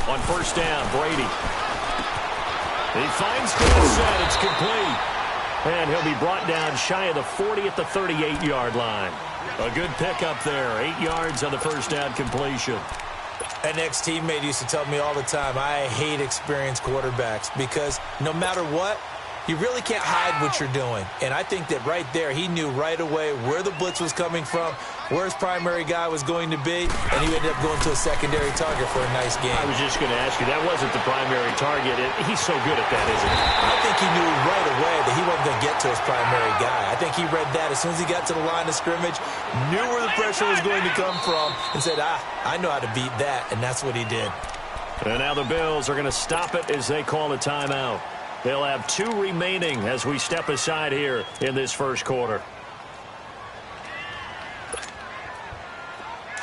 On first down, Brady. He finds Dorsett. It's complete. And he'll be brought down shy of the 40 at the 38-yard line. A good pickup there. 8 yards on the first down completion. An ex-teammate used to tell me all the time, I hate experienced quarterbacks because no matter what, you really can't hide what you're doing. And I think that right there, he knew right away where the blitz was coming from, where his primary guy was going to be, and he ended up going to a secondary target for a nice game. I was just going to ask you, that wasn't the primary target. He's so good at that, isn't he? I think he knew right away that he wasn't going to get to his primary guy. I think he read that as soon as he got to the line of scrimmage, knew where the pressure was going to come from, and said, I know how to beat that, and that's what he did. And now the Bills are going to stop it as they call a timeout. They'll have 2 remaining as we step aside here in this first quarter.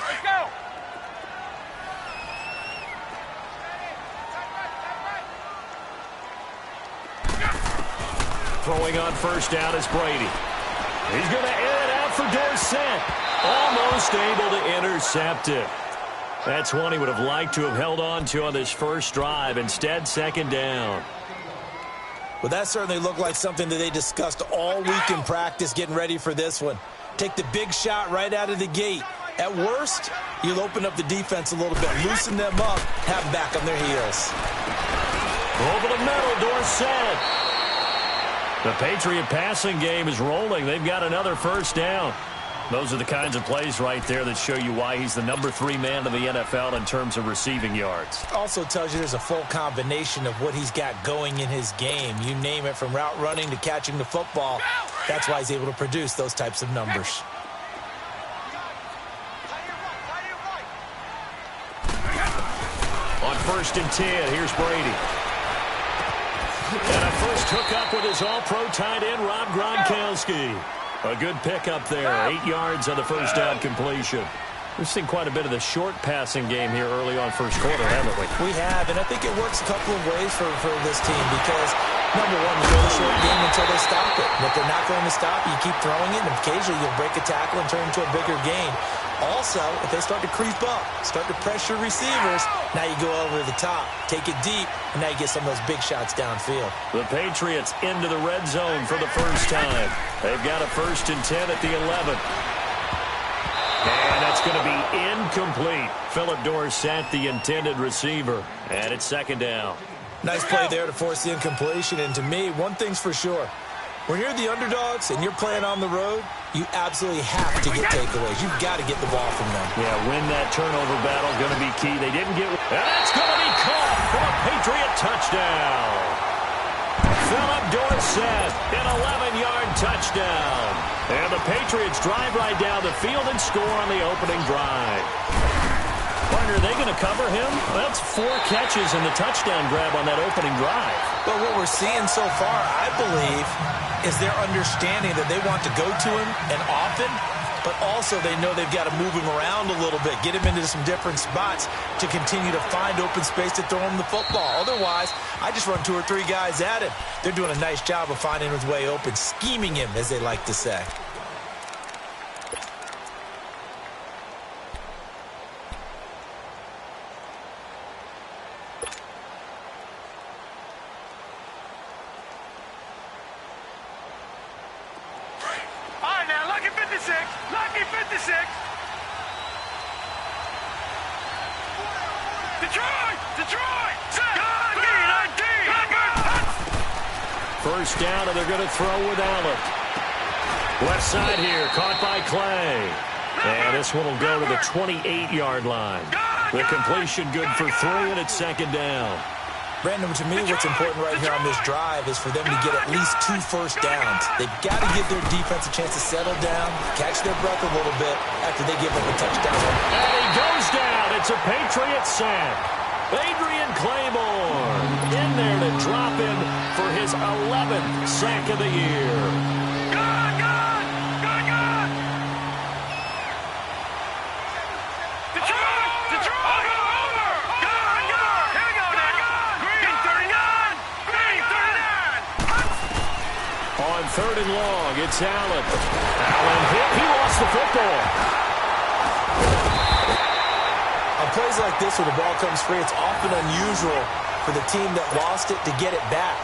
Let's go. Throwing on first down is Brady. He's going to air it out for Dorsett. Almost able to intercept it. That's one he would have liked to have held on to on this first drive. Instead, second down. Well, that certainly looked like something that they discussed all week in practice getting ready for this one. Take the big shot right out of the gate. At worst, you'll open up the defense a little bit, loosen them up, have them back on their heels. Over the middle, Dorsett. The Patriot passing game is rolling. They've got another first down. Those are the kinds of plays right there that show you why he's the number 3 man in the NFL in terms of receiving yards. Also tells you there's a full combination of what he's got going in his game. You name it, from route running to catching the football. That's why he's able to produce those types of numbers. On first and 10, here's Brady. And a first hookup with his all-pro tight end, Rob Gronkowski. A good pickup there. 8 yards on the first down completion. We've seen quite a bit of the short passing game here early on first quarter, haven't we? We have, and I think it works a couple of ways for this team because, number one, you go the short game until they stop it. And if they're not going to stop you keep throwing it, and occasionally you'll break a tackle and turn into a bigger gain. Also, if they start to creep up, start to pressure receivers, now you go over the top, take it deep, and now you get some of those big shots downfield. The Patriots into the red zone for the first time. They've got a first and 10 at the 11. And that's going to be incomplete. Philip Dorsett, the intended receiver. And it's second down. Nice play there to force the incompletion. And to me, one thing's for sure. When you're the underdogs and you're playing on the road, you absolutely have to get takeaways. You've got to get the ball from them. Yeah, win that turnover battle, going to be key. They didn't get... And that's going to be caught for a Patriot touchdown. Philip Dorsett, an 11-yard touchdown. And the Patriots drive right down the field and score on the opening drive. Partner, are they going to cover him? That's 4 catches and the touchdown grab on that opening drive. But what we're seeing so far, I believe, is their understanding that they want to go to him and often, but also they know they've got to move him around a little bit, get him into some different spots to continue to find open space to throw him the football. Otherwise, I just run 2 or 3 guys at him. They're doing a nice job of finding his way open, scheming him, as they like to say. Lucky 56. Detroit. First down, and they're going to throw with Allen. Left side here, caught by Clay. And this one will go to the 28-yard line. The completion good for 3, and it's second down. Brandon, to me, what's important right here on this drive is for them to get at least 2 first downs. They've got to give their defense a chance to settle down, catch their breath a little bit after they give up a touchdown. And he goes down. It's a Patriot sack. Adrian Claymore in there to drop in for his 11th sack of the year. Good. On 3rd and long, it's Allen. Allen hit. He lost the football. A plays like this where the ball comes free, it's often unusual for the team that lost it to get it back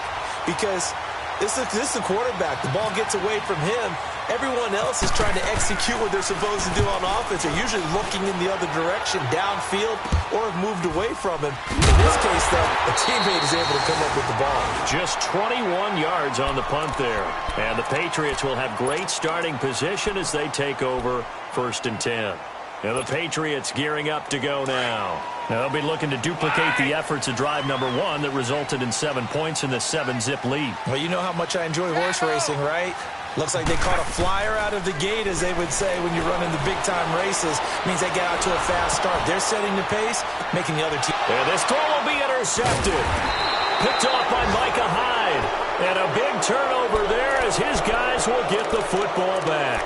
because this is the quarterback. The ball gets away from him. Everyone else is trying to execute what they're supposed to do on offense. They're usually looking in the other direction, downfield, or have moved away from him. In this case, though, a teammate is able to come up with the ball. Just 21 yards on the punt there. And the Patriots will have great starting position as they take over 1st and 10. And the Patriots gearing up to go now. They'll be looking to duplicate the efforts of drive number 1 that resulted in 7 points in the 7-zip lead. Well, you know how much I enjoy horse racing, right? Looks like they caught a flyer out of the gate, as they would say when you're running the big-time races. Means they get out to a fast start. They're setting the pace, making the other team. And this throw will be intercepted. Picked off by Micah Hyde. And a big turnover there as his guys will get the football back.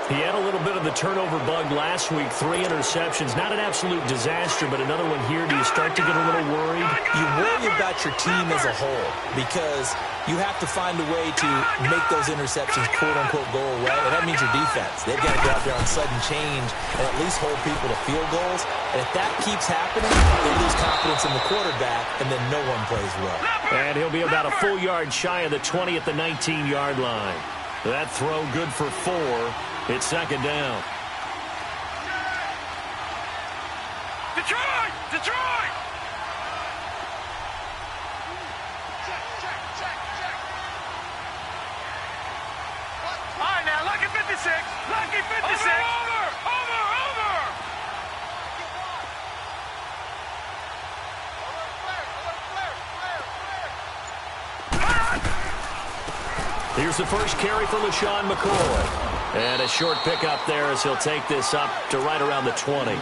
He had a little bit of the turnover bug last week, 3 interceptions. Not an absolute disaster, but another one here. Do you start to get a little worried? You worry about your team as a whole because you have to find a way to make those interceptions, quote-unquote, go away, and that means your defense. They've got to go out there on sudden change and at least hold people to field goals. And if that keeps happening, they lose confidence in the quarterback, and then no one plays well. And he'll be about a full yard shy of the 20 at the 19-yard line. That throw good for 4. It's 2nd down. Detroit! Detroit! All right, now, lucky 56. Lucky 56. Over! Here's the first carry for LaShawn McCoy. And a short pickup there as he'll take this up to right around the 20.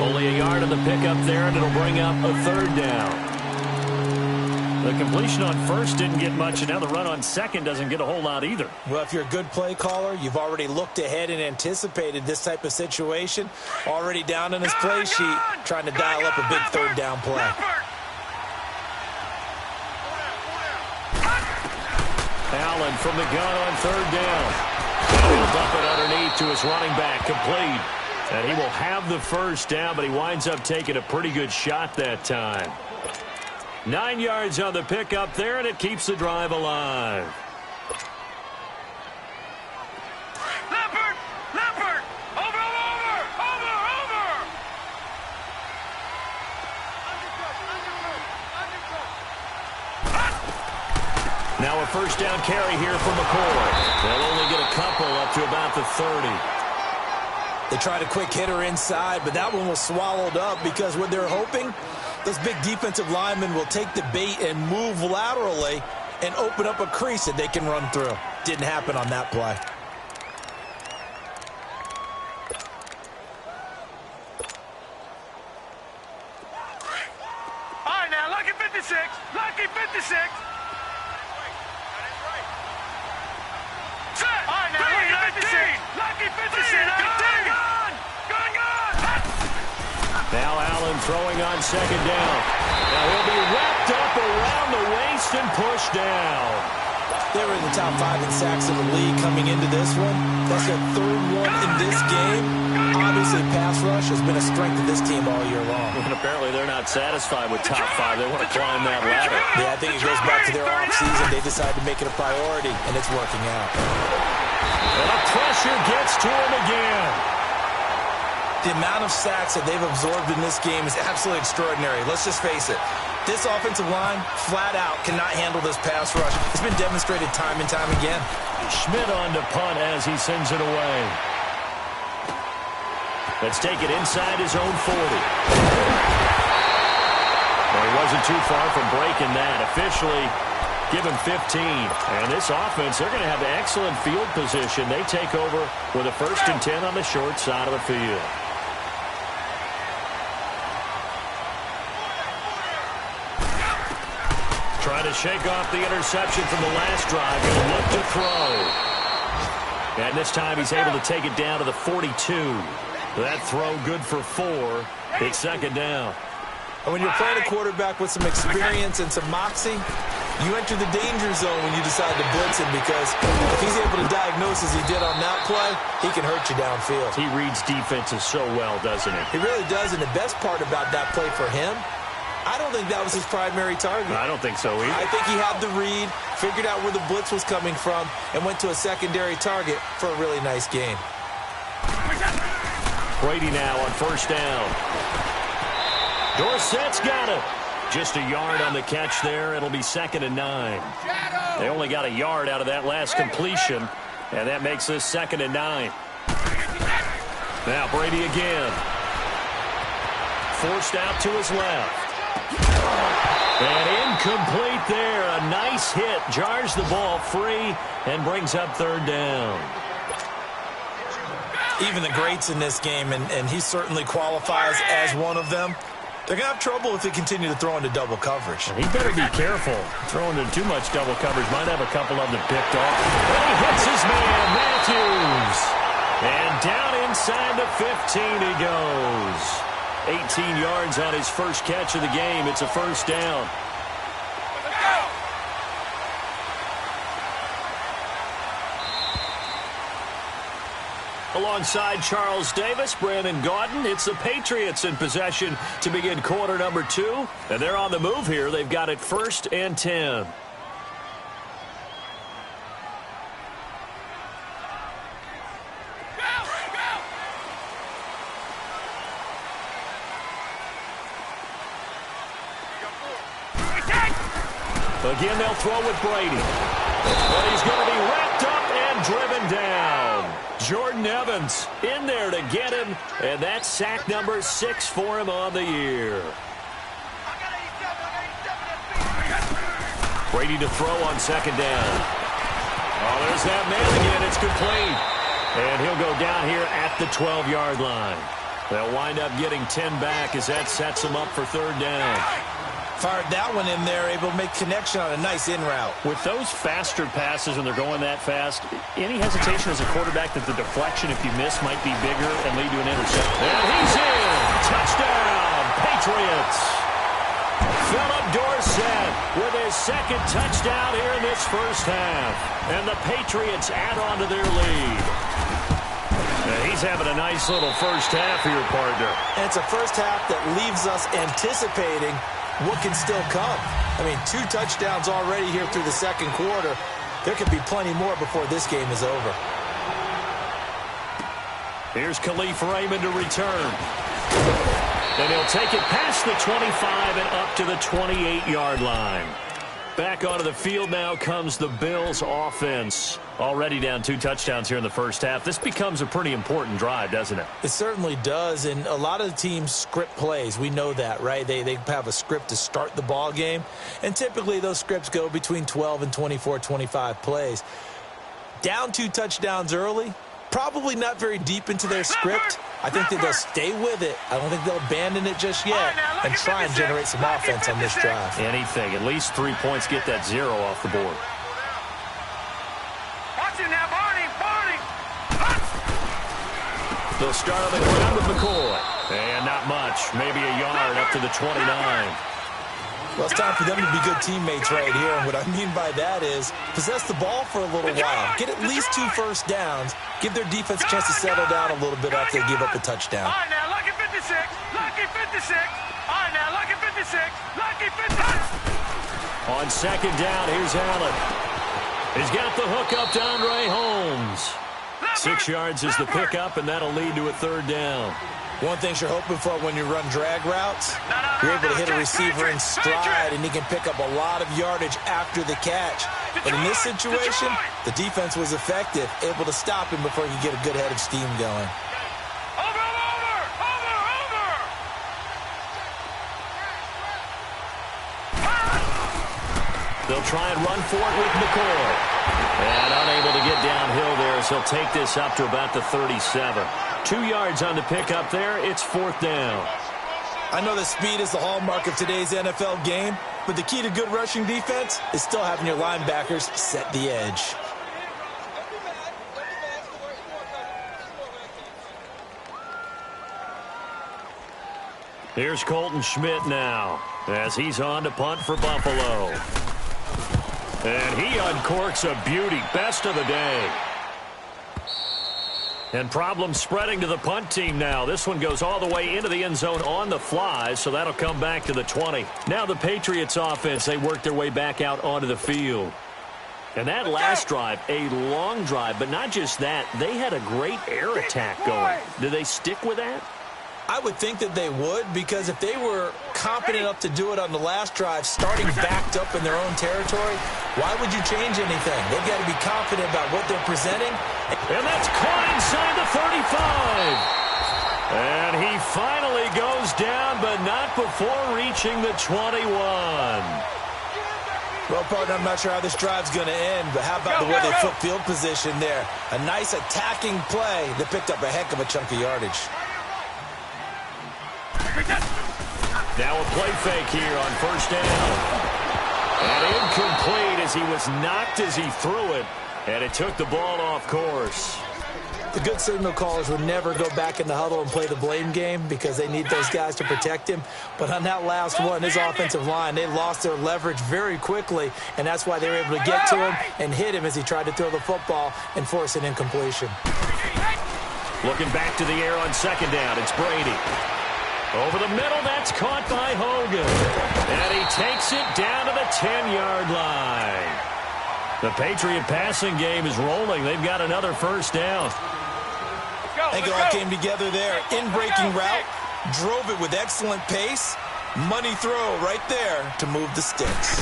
Only a yard on the pickup there, and it'll bring up a 3rd down. The completion on 1st didn't get much, and now the run on 2nd doesn't get a whole lot either. Well, if you're a good play caller, you've already looked ahead and anticipated this type of situation. Already down on his play sheet, trying to dial up a big 3rd down play. Allen from the gun on 3rd down. And he'll dump it underneath to his running back, complete. And he will have the 1st down, but he winds up taking a pretty good shot that time. 9 yards on the pickup there, and it keeps the drive alive. Leopard! Over! Now a 1st down carry here for McCoy. They'll only get a couple up to about the 30. They tried a quick hitter inside, but that one was swallowed up because what they're hoping, those big defensive linemen will take the bait and move laterally and open up a crease that they can run through. Didn't happen on that play. All right, now, lucky 56. Lucky 56. Lucky 56. Now Allen throwing on 2nd down. Now he'll be wrapped up around the waist and pushed down. They were in the top 5 in sacks in the league coming into this one. That's their 3rd one in this game. Obviously, pass rush has been a strength of this team all year long. And apparently they're not satisfied with top 5. They want to climb that ladder. Yeah, I think it goes back to their offseason. They decided to make it a priority, and it's working out. And the pressure gets to him again. The amount of sacks that they've absorbed in this game is absolutely extraordinary. Let's just face it. This offensive line, flat out, cannot handle this pass rush. It's been demonstrated time and time again. Schmidt on to punt as he sends it away. Let's take it inside his own 40. Well, he wasn't too far from breaking that. Officially, give him 15. And this offense, they're going to have excellent field position. They take over with a 1st and 10 on the short side of the field. Trying to shake off the interception from the last drive. Going to look to throw. And this time he's able to take it down to the 42. That throw good for 4. It's 2nd down. And when you're playing a quarterback with some experience and some moxie, You enter the danger zone when you decide to blitz him, because if he's able to diagnose as he did on that play, he can hurt you downfield. He reads defenses so well, doesn't he? He really does, and the best part about that play for him, I don't think that was his primary target. I don't think so either. I think he had the read, figured out where the blitz was coming from, and went to a secondary target for a really nice game. Brady now on first down. Dorsett's got it. Just a yard on the catch there. It'll be 2nd and 9. They only got a yard out of that last completion, and that makes this 2nd and 9. Now Brady again. Forced out to his left. And incomplete there. A nice hit. Jars the ball free and brings up 3rd down. Even the greats in this game, and he certainly qualifies as one of them, they're going to have trouble if they continue to throw into double coverage. He better be careful. Throwing into too much double coverage might have a couple of them picked off. And he hits his man, Matthews. And down inside the 15 he goes. 18 yards on his first catch of the game. It's a 1st down. Alongside Charles Davis, Brandon Gaudin, it's the Patriots in possession to begin quarter number 2. And they're on the move here. They've got it 1st and 10. Again, they'll throw with Brady. But he's going to be wrapped up and driven down. Jordan Evans in there to get him, and that's sack number 6 for him on the year. Brady to throw on 2nd down. Oh, there's that man again. It's complete. And he'll go down here at the 12-yard line. They'll wind up getting 10 back as that sets them up for 3rd down. Fired that one in there, able to make connection on a nice in route. With those faster passes when they're going that fast, any hesitation as a quarterback that the deflection, if you miss, might be bigger and lead to an interception. And he's in! Touchdown, Patriots! Philip Dorsett with his 2nd touchdown here in this first half. And the Patriots add on to their lead. Now he's having a nice little first half here, partner. And it's a first half that leaves us anticipating what can still come. I mean, 2 touchdowns already here through the 2nd quarter. There could be plenty more before this game is over. Here's Khalif Raymond to return. And he'll take it past the 25 and up to the 28-yard line. Back onto the field now comes the Bills offense. Already down 2 touchdowns here in the first half. This becomes a pretty important drive, doesn't it? It certainly does, and a lot of the teams script plays. We know that, right? They have a script to start the ball game, and typically those scripts go between 12 and 24, 25 plays. Down 2 touchdowns early, probably not very deep into their script. I think that they'll stay with it. I don't think they'll abandon it just yet and try and generate some offense on this drive. Anything. At least 3 points, get that 0 off the board. Watch it now, Barney. They'll start on the ground with McCoy. And not much. Maybe a yard up to the 29. Well, it's time for them to be good teammates right here. And what I mean by that is possess the ball for a little while. Get at least 2 first downs. Give their defense a chance to settle down a little bit after they give up a touchdown. All right, now, lucky 56. Lucky 56. All right, now, lucky 56. Lucky 56. On 2nd down, here's Allen. He's got the hook up to Andre Holmes. 6 yards is the pickup, and that'll lead to a 3rd down. One thing you're hoping for when you run drag routes, you're able to hit a receiver in stride, and he can pick up a lot of yardage after the catch. But in this situation, the defense was effective, able to stop him before he could get a good head of steam going. Over. They'll try and run for it with McCoy. And unable to get downhill there as he'll take this up to about the 37. 2 yards on the pickup there. It's 4th down. I know that speed is the hallmark of today's NFL game, but the key to good rushing defense is still having your linebackers set the edge. Here's Colton Schmidt now as he's on to punt for Buffalo. And he uncorks a beauty. Best of the day. And problems spreading to the punt team now. This one goes all the way into the end zone on the fly, so that'll come back to the 20. Now the Patriots offense, they work their way back out onto the field. And that last drive, a long drive, but not just that. They had a great air attack going. Do they stick with that? I would think that they would, because if they were confident enough to do it on the last drive, starting backed up in their own territory, why would you change anything? They've got to be confident about what they're presenting. And that's caught inside the 35. And he finally goes down, but not before reaching the 21. Well, partner, I'm not sure how this drive's going to end, but how about the way they flip field position there? A nice attacking play that picked up a heck of a chunk of yardage. Now a play fake here on first down. And incomplete as he was knocked as he threw it. And it took the ball off course. The good signal callers would never go back in the huddle and play the blame game because they need those guys to protect him. But on that last one, his offensive line, they lost their leverage very quickly, and that's why they were able to get to him and hit him as he tried to throw the football and force an incompletion. Looking back to the air on second down, it's Brady. Over the middle, that's caught by Hogan. And he takes it down to the 10-yard line. The Patriot passing game is rolling. They've got another first down. I think it all came together there. In-breaking route, drove it with excellent pace. Money throw right there to move the sticks.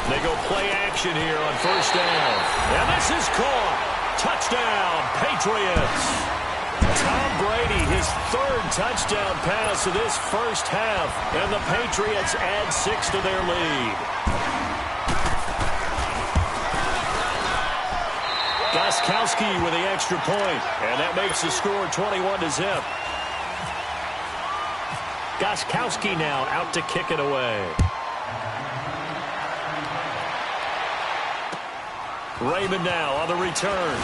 They go play action here on first down. And this is caught. Touchdown, Patriots. Tom Brady, his third touchdown pass of this first half, and the Patriots add 6 to their lead. Gostkowski with the extra point, and that makes the score 21-0. Gostkowski now out to kick it away. Raymond now on the return.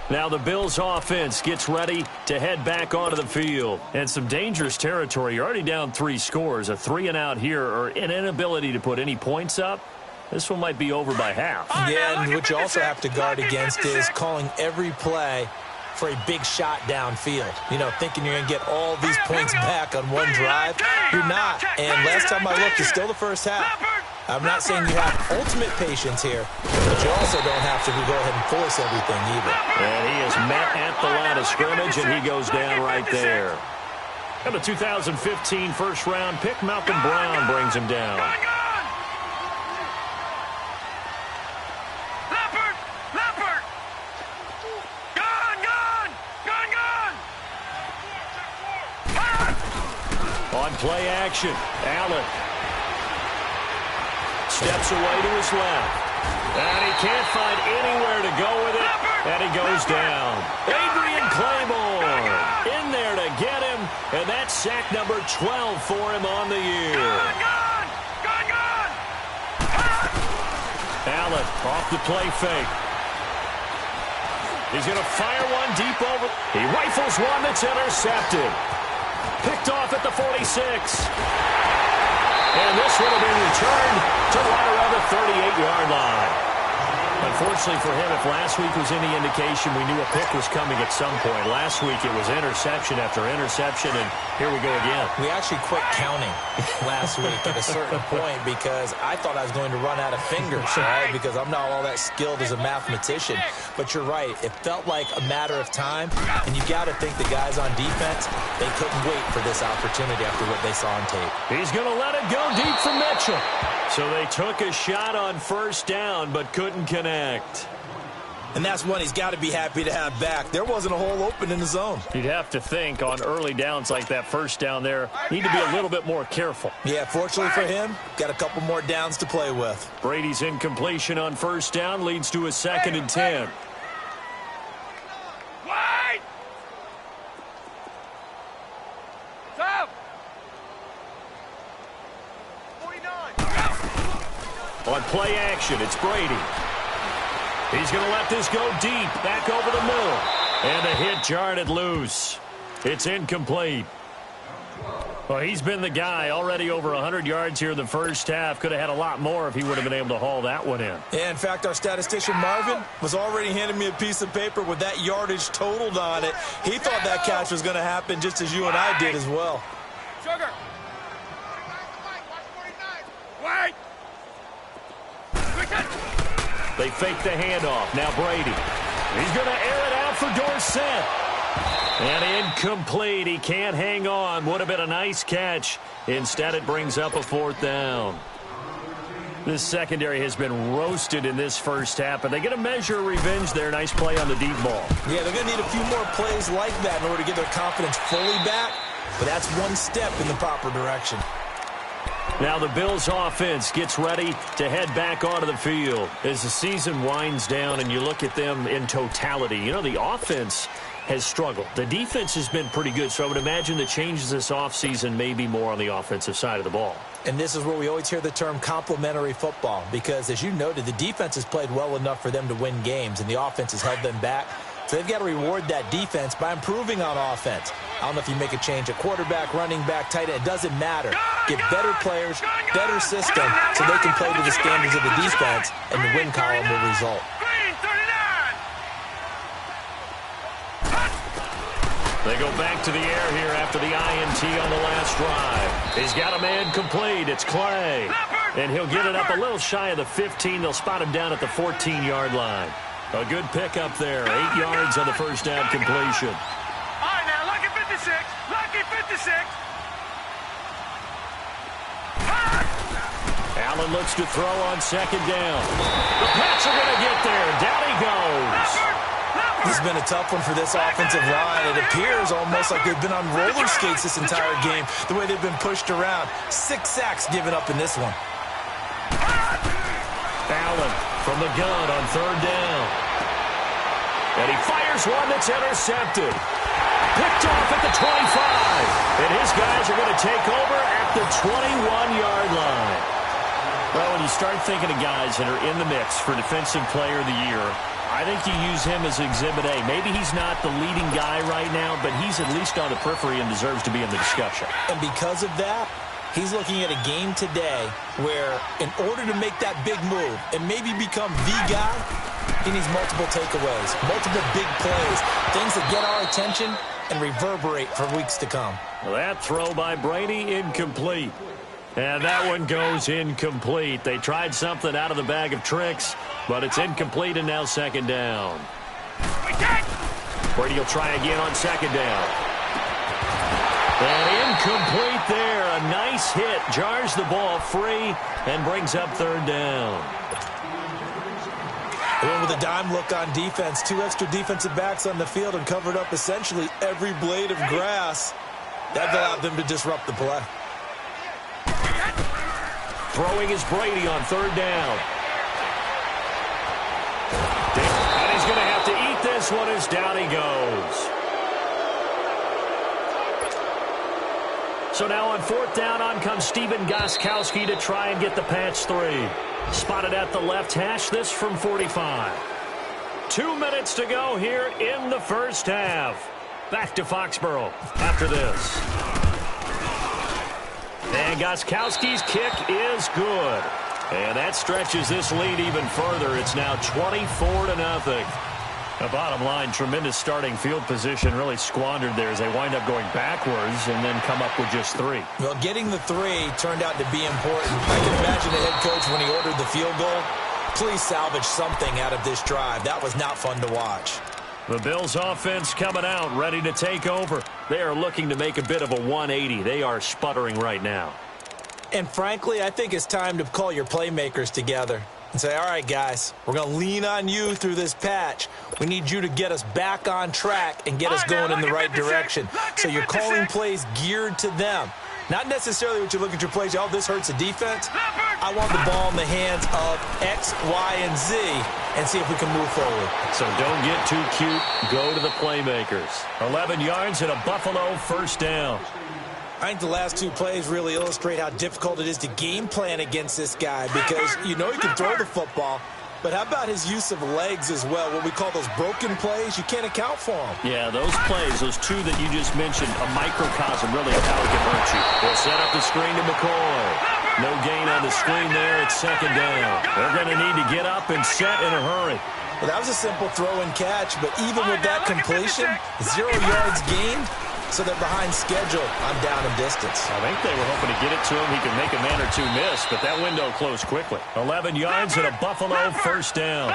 Now the Bills offense gets ready to head back onto the field. And some dangerous territory. You're already down 3 scores. A 3-and-out here or an inability to put any points up. This one might be over by half. Yeah, and what you also have to guard against is calling every play for a big shot downfield. You know, thinking you're going to get all these points back on one drive. You're not. And last time I looked, it's still the first half. I'm not saying you have ultimate patience here, but you also don't have to go ahead and force everything either. And he is met at the line of scrimmage, and he goes down right there. And the 2015 first-round pick, Malcolm Brown, brings him down. On play action, Allen steps away to his left. And he can't find anywhere to go with it. And he goes down. Adrian Claymore in there to get him. And that's sack number 12 for him on the year. Allen off the play fake. He's going to fire one deep over. He rifles one that's intercepted. Picked off at the 46. And this would have been returned to right around the 38-yard line. Unfortunately for him, if last week was any indication, we knew a pick was coming at some point. Last week it was interception after interception, and here we go again. We actually quit counting last week at a certain point because I thought I was going to run out of fingers, right? Because I'm not all that skilled as a mathematician. But you're right. It felt like a matter of time, and you got to think the guys on defense, they couldn't wait for this opportunity after what they saw on tape. He's going to let it go deep for Mitchell. So they took a shot on first down, but couldn't connect. And that's one he's got to be happy to have back. There wasn't a hole open in the zone. You'd have to think on early downs like that first down there, need to be a little bit more careful. Yeah, fortunately for him, got a couple more downs to play with. Brady's incompletion on first down leads to a 2nd and 10. Wait! Stop! 49. On play action, it's Brady. He's going to let this go deep, back over the middle. And a hit jarred it loose. It's incomplete. Well, he's been the guy, already over 100 yards here in the first half. Could have had a lot more if he would have been able to haul that one in. Yeah, in fact, our statistician Marvin was already handing me a piece of paper with that yardage totaled on it. He thought that catch was going to happen just as you and I did as well. Sugar. Wait. They fake the handoff. Now Brady. He's going to air it out for Dorsett. And incomplete. He can't hang on. Would have been a nice catch. Instead, it brings up a 4th down. This secondary has been roasted in this first half, but they get a measure of revenge there. Nice play on the deep ball. Yeah, they're going to need a few more plays like that in order to get their confidence fully back, but that's one step in the proper direction. Now the Bills offense gets ready to head back onto the field as the season winds down and you look at them in totality. You know, the offense has struggled. The defense has been pretty good, so I would imagine the changes this offseason may be more on the offensive side of the ball. And this is where we always hear the term complementary football because, as you noted, the defense has played well enough for them to win games, and the offense has held them back. So they've got to reward that defense by improving on offense. I don't know if you make a change at quarterback, running back, tight end. It doesn't matter. Get better players, better system, so they can play to the standards of the defense, and the win column will result. They go back to the air here after the INT on the last drive. He's got a man complete. It's Clay. And he'll get it up a little shy of the 15. They'll spot him down at the 14-yard line. A good pickup there. 8 yards on the first down completion. All right, now, lucky 56. Lucky 56. Allen looks to throw on second down. The Pats are going to get there. Down he goes. This has been a tough one for this offensive line. It appears almost like they've been on roller skates this entire game, the way they've been pushed around. 6 sacks given up in this one. Allen from the gun on third down. And he fires one that's intercepted. Picked off at the 25. And his guys are going to take over at the 21-yard line. Well, when you start thinking of guys that are in the mix for Defensive Player of the Year, I think you use him as Exhibit A. Maybe he's not the leading guy right now, but he's at least on the periphery and deserves to be in the discussion. And because of that, he's looking at a game today where in order to make that big move and maybe become the guy, he needs multiple takeaways, multiple big plays, things that get our attention and reverberate for weeks to come. Well, that throw by Brady, incomplete. And that one goes incomplete. They tried something out of the bag of tricks, but it's incomplete and now second down. Brady will try again on second down. And incomplete there. A nice hit. Jars the ball free and brings up third down. They went with a dime look on defense. 2 extra defensive backs on the field and covered up essentially every blade of grass. That allowed them to disrupt the play. Throwing is Brady on third down. And he's going to have to eat this one as down he goes. So now on fourth down, on comes Stephen Gostkowski to try and get the Pats 3. Spotted at the left hash, this from 45. 2 minutes to go here in the first half. Back to Foxborough after this. And Gostkowski's kick is good. And that stretches this lead even further. It's now 24-0. The bottom line, tremendous starting field position, really squandered there as they wind up going backwards and then come up with just 3. Well, getting the 3 turned out to be important. I can imagine the head coach when he ordered the field goal. Please salvage something out of this drive. That was not fun to watch. The Bills offense coming out, ready to take over. They are looking to make a bit of a 180. They are sputtering right now. And frankly, I think it's time to call your playmakers together and say, all right, guys, we're going to lean on you through this patch. We need you to get us back on track and get us going in the right direction. So you're calling plays geared to them. Not necessarily what you look at your plays, oh, this hurts the defense. I want the ball in the hands of X, Y, and Z and see if we can move forward. So don't get too cute. Go to the playmakers. 11 yards and a Buffalo first down. I think the last 2 plays really illustrate how difficult it is to game plan against this guy because you know he can throw the football, But how about his use of legs as well? What we call those broken plays, you can't account for them. Yeah, those plays, those two that you just mentioned, a microcosm really of how it can hurt you. They'll set up the screen to McCoy. No gain on the screen there. It's second down. They're going to need to get up and set in a hurry. Well, that was a simple throw and catch, but even with that completion, 0 yards gained, so they're behind schedule on down and distance. I think they were hoping to get it to him. He could make a man or two miss, but that window closed quickly. 11 yards and a Buffalo first down.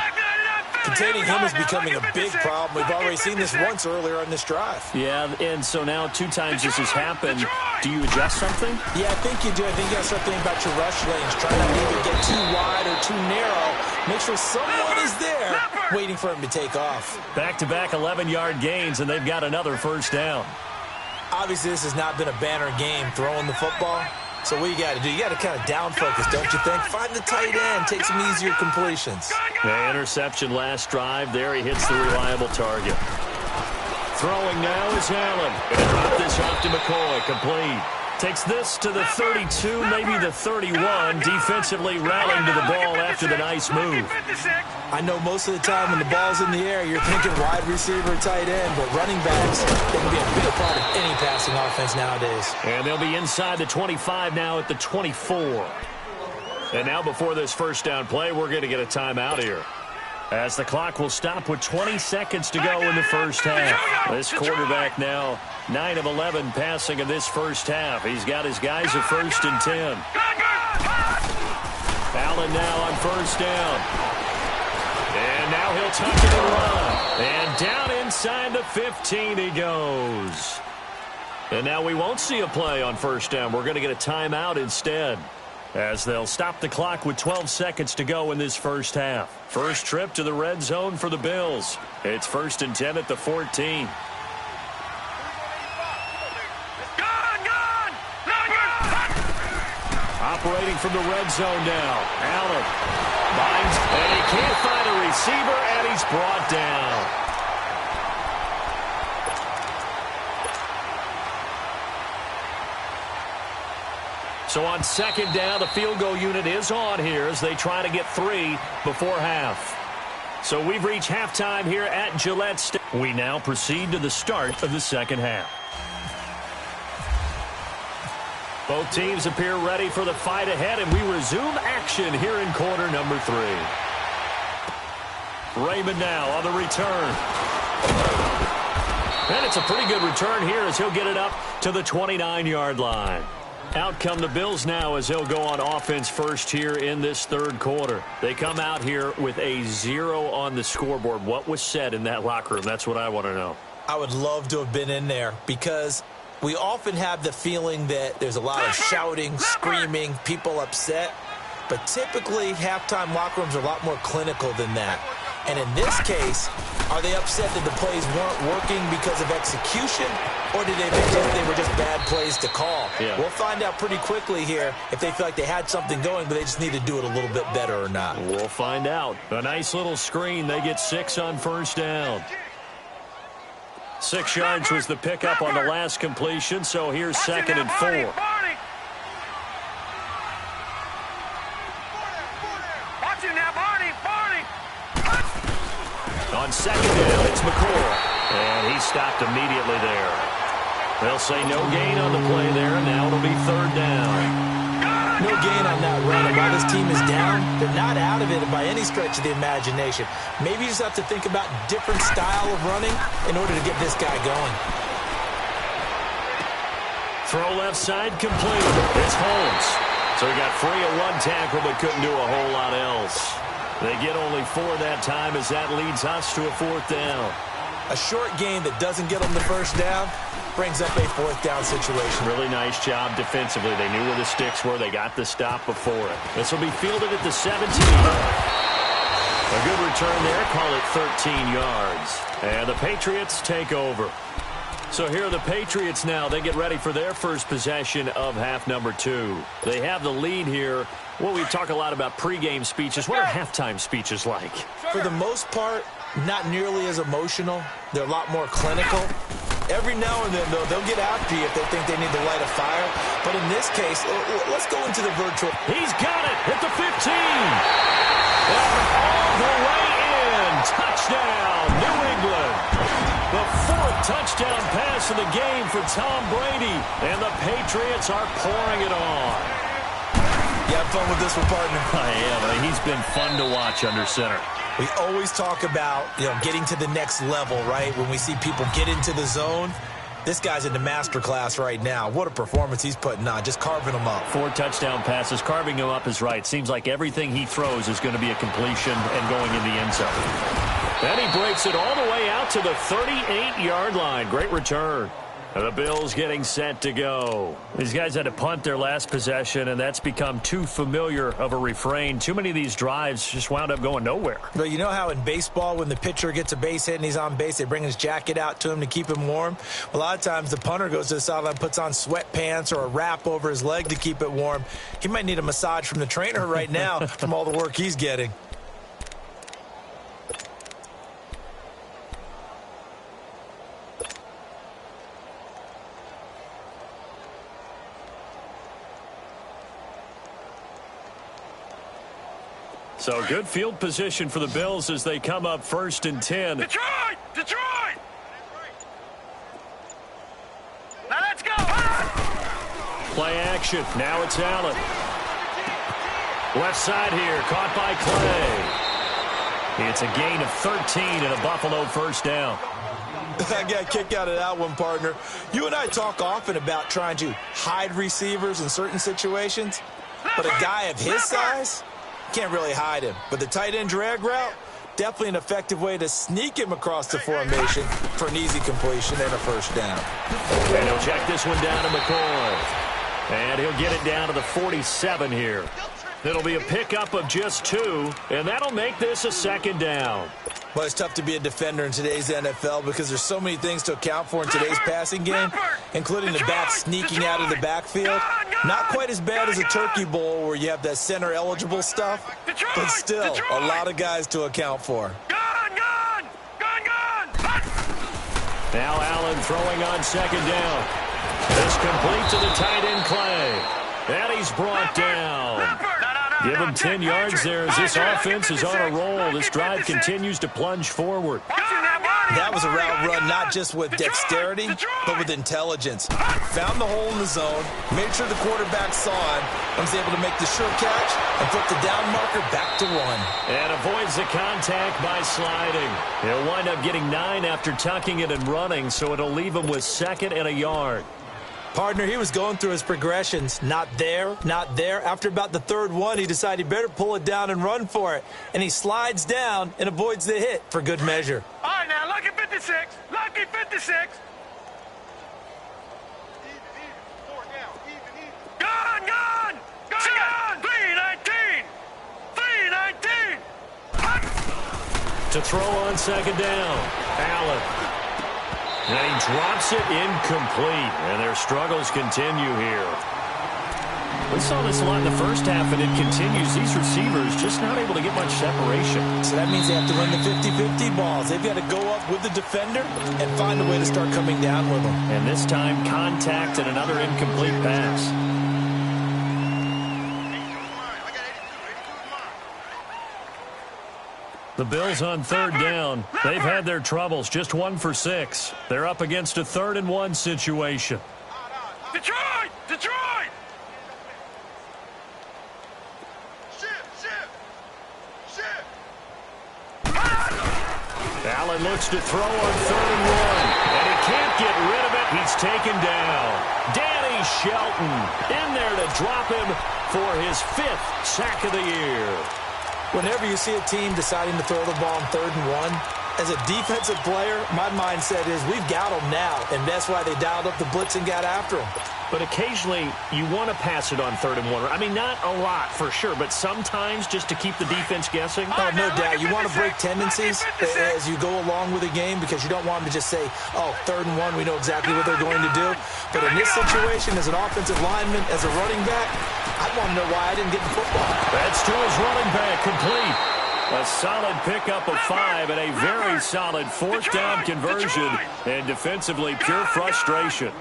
Containing him is becoming a big problem. We've already seen this once earlier on this drive. Yeah, and so now 2 times this has happened. Do you adjust something? Yeah, I think you do. I think you got to start thinking about your rush lanes. Try not to either get too wide or too narrow. Make sure someone is there waiting for him to take off. Back-to-back 11-yard gains, and they've got another first down. Obviously, this has not been a banner game throwing the football. So what you got to do, you got to kind of down focus, don't you think? Find the tight end, take some easier completions. The interception last drive. There he hits the reliable target. Throwing now is Allen. Going to drop this off to McCoy. Complete. Takes this to the 32, maybe the 31. Defensively rallying to the ball after the nice move. I know most of the time when the ball's in the air, you're thinking wide receiver, tight end, but running backs, they can be a big part of any passing offense nowadays. And they'll be inside the 25 now at the 24. And now before this first down play, we're going to get a timeout here, as the clock will stop with 20 seconds to go in the first half. This quarterback now 9 of 11 passing in this first half. He's got his guys at 1st and 10. Allen now on first down. And now he'll tuck it and run. And down inside the 15 he goes. And now we won't see a play on first down. We're going to get a timeout instead, as they'll stop the clock with 12 seconds to go in this first half. First trip to the red zone for the Bills. It's 1st and 10 at the 14. Operating from the red zone now. Allen binds, and he can't find a receiver, and he's brought down. So on second down, the field goal unit is on here as they try to get 3 before half. So we've reached halftime here at Gillette Stadium. We now proceed to the start of the second half. Both teams appear ready for the fight ahead, and we resume action here in quarter number 3. Raymond now on the return. And it's a pretty good return here as he'll get it up to the 29-yard line. Out come the Bills now as they'll go on offense first here in this third quarter. They come out here with a 0 on the scoreboard. What was said in that locker room? That's what I want to know. I would love to have been in there, because we often have the feeling that there's a lot of shouting, screaming, people upset. But typically, halftime locker rooms are a lot more clinical than that. And in this case, are they upset that the plays weren't working because of execution, or did they were just bad plays to call? Yeah. We'll find out pretty quickly here if they feel like they had something going, but they just need to do it a little bit better or not. We'll find out. A nice little screen. They get 6 on first down. 6 yards was the pickup on the last completion, so here's 2nd and 4. On second down, it's McCoy, and he stopped immediately there. They'll say no gain on the play there, and now it'll be 3rd down. No gain on that run, and while this team is down, they're not out of it by any stretch of the imagination. Maybe you just have to think about different style of running in order to get this guy going. Throw left side, complete. It's Holmes. So he got free of 1 tackle, but couldn't do a whole lot else. They get only 4 that time as that leads us to a 4th down. A short gain that doesn't get them the first down brings up a 4th down situation. Really nice job defensively. They knew where the sticks were. They got the stop before it. This will be fielded at the 17. A good return there. Call it 13 yards. And the Patriots take over. So here are the Patriots now. They get ready for their first possession of half number 2. They have the lead here. Well, we talk a lot about pregame speeches. What are halftime speeches like? For the most part, not nearly as emotional. They're a lot more clinical. Every now and then, though, they'll get after you if they think they need to light a fire. But in this case, let's go into the virtual. He's got it at the 15. And all the way in. Touchdown, New England. The fourth touchdown pass of the game for Tom Brady. And the Patriots are pouring it on. You have fun with this one, partner? I am. He's been fun to watch under center. We always talk about, getting to the next level, right? When we see people get into the zone. This guy's in the master class right now. What a performance he's putting on, just carving them up. 4 touchdown passes. Carving him up is right. Seems like everything he throws is going to be a completion and going in the end zone. Then he breaks it all the way out to the 38-yard line. Great return. The Bills getting set to go. These guys had to punt their last possession, and that's become too familiar of a refrain. Too many of these drives just wound up going nowhere. But you know how in baseball, when the pitcher gets a base hit and he's on base, they bring his jacket out to him to keep him warm? A lot of times the punter goes to the sideline, puts on sweatpants or a wrap over his leg to keep it warm. He might need a massage from the trainer right now from all the work he's getting. So good field position for the Bills as they come up 1st and 10. Detroit! Detroit! Now let's go! Play action. Now it's Allen. Left side here. Caught by Clay. It's a gain of 13 and a Buffalo first down. I got a kick out of that one, partner. You and I talk often about trying to hide receivers in certain situations, but a guy of his size can't really hide him. But the tight end drag route, definitely an effective way to sneak him across the formation for an easy completion and a first down. And he'll check this one down to McCoy. And he'll get it down to the 47 here. It'll be a pickup of just 2, and that'll make this a 2nd down. Well, it's tough to be a defender in today's NFL because there's so many things to account for in today's passing game, including the back sneaking out of the backfield. Not quite as bad as a turkey bowl where you have that center-eligible stuff, but still a lot of guys to account for. Now Allen throwing on 2nd down. This complete to the tight end Clay. And he's brought down. Give him 10 yards there as this offense is on a roll. This drive continues to plunge forward. That was a route run not just with dexterity, but with intelligence. Found the hole in the zone, made sure the quarterback saw him, and was able to make the sure catch and flip the down marker back to 1. And avoids the contact by sliding. He'll wind up getting 9 after tucking it and running, so it'll leave him with 2nd and a yard. Partner, he was going through his progressions. Not there, not there. After about the 3rd one, he decided he better pull it down and run for it. And he slides down and avoids the hit for good measure. All right, now, lucky 56. Lucky 56. Gone, gone. Gone. 319. 319. To throw on 2nd down, Allen. And he drops it incomplete, and their struggles continue here. We saw this a lot in the first half, and it continues. These receivers just not able to get much separation. So that means they have to win the 50-50 balls. They've got to go up with the defender and find a way to start coming down with them. And this time, contact and another incomplete pass. The Bills on 3rd down. They've had their troubles. Just 1 for 6. They're up against a 3rd and 1 situation. Detroit! Detroit! Allen looks to throw on 3rd and 1. And he can't get rid of it. He's taken down. Danny Shelton in there to drop him for his 5th sack of the year. Whenever you see a team deciding to throw the ball on 3rd and 1, as a defensive player, my mindset is we've got them now, and that's why they dialed up the blitz and got after them. But occasionally, you want to pass it on 3rd and 1. I mean, not a lot for sure, but sometimes just to keep the defense guessing. Oh, no doubt. You want to break tendencies as you go along with the game because you don't want them to just say, oh, 3rd and 1, we know exactly what they're going to do. But in this situation, as an offensive lineman, as a running back, I want to know why I didn't get the football. That's to his running back, complete. A solid pickup of 5 and a very solid fourth down conversion. And defensively, pure frustration.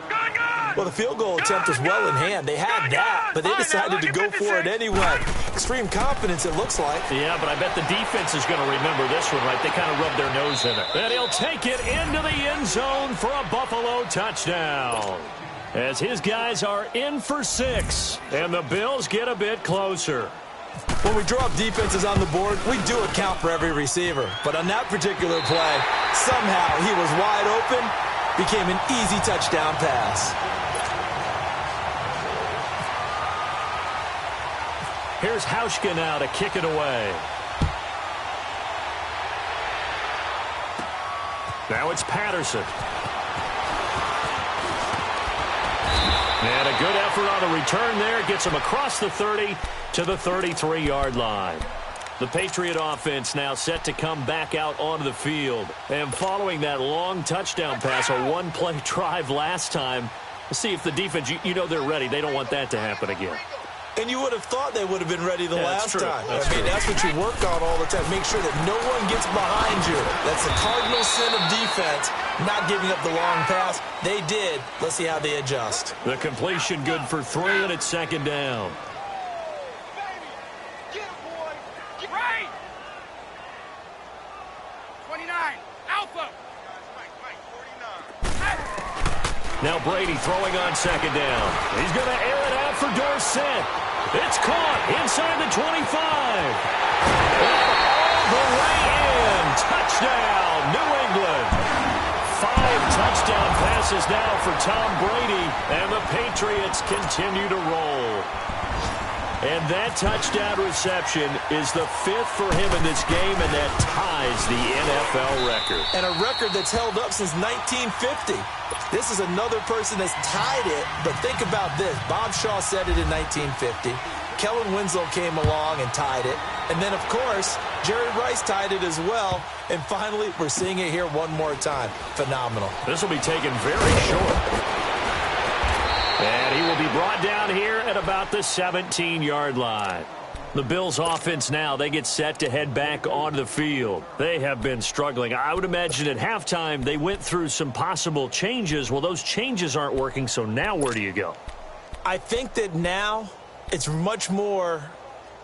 Well, the field goal attempt was well in hand. They had that, but they decided to go for it anyway. Extreme confidence, it looks like. Yeah, but I bet the defense is going to remember this one, right? They kind of rubbed their nose in it. And he'll take it into the end zone for a Buffalo touchdown. As his guys are in for 6, and the Bills get a bit closer. When we draw up defenses on the board, we do account for every receiver. But on that particular play, somehow he was wide open, became an easy touchdown pass. Here's Hauschka now to kick it away. Now it's Patterson. And a good effort on the return there. Gets him across the 30 to the 33-yard line. The Patriot offense now set to come back out onto the field. And following that long touchdown pass, a one-play drive last time, let's see if the defense, you know they're ready. They don't want that to happen again. And you would have thought they would have been ready the last time. That's what you work on all the time. Make sure that no one gets behind you. That's the cardinal sin of defense, not giving up the long pass. They did. Let's see how they adjust. The completion good for 3, and it's second down. Get it, boy. Get right. 29. Alpha. Now Brady throwing on second down. He's going to air it out for Dorsett. It's caught inside the 25. And all the way in. Touchdown, New England. 5 touchdown passes now for Tom Brady, and the Patriots continue to roll. And that touchdown reception is the 5th for him in this game, and that ties the NFL record. And a record that's held up since 1950. This is another person that's tied it, but think about this. Bob Shaw said it in 1950. Kellen Winslow came along and tied it. And then, of course, Jerry Rice tied it as well. And finally, we're seeing it here one more time. Phenomenal. This will be taken very short. And he will be brought down here at about the 17-yard line. The Bills offense now, they get set to head back onto the field. They have been struggling. I would imagine at halftime they went through some possible changes. Well, those changes aren't working, so now where do you go? I think that now it's much more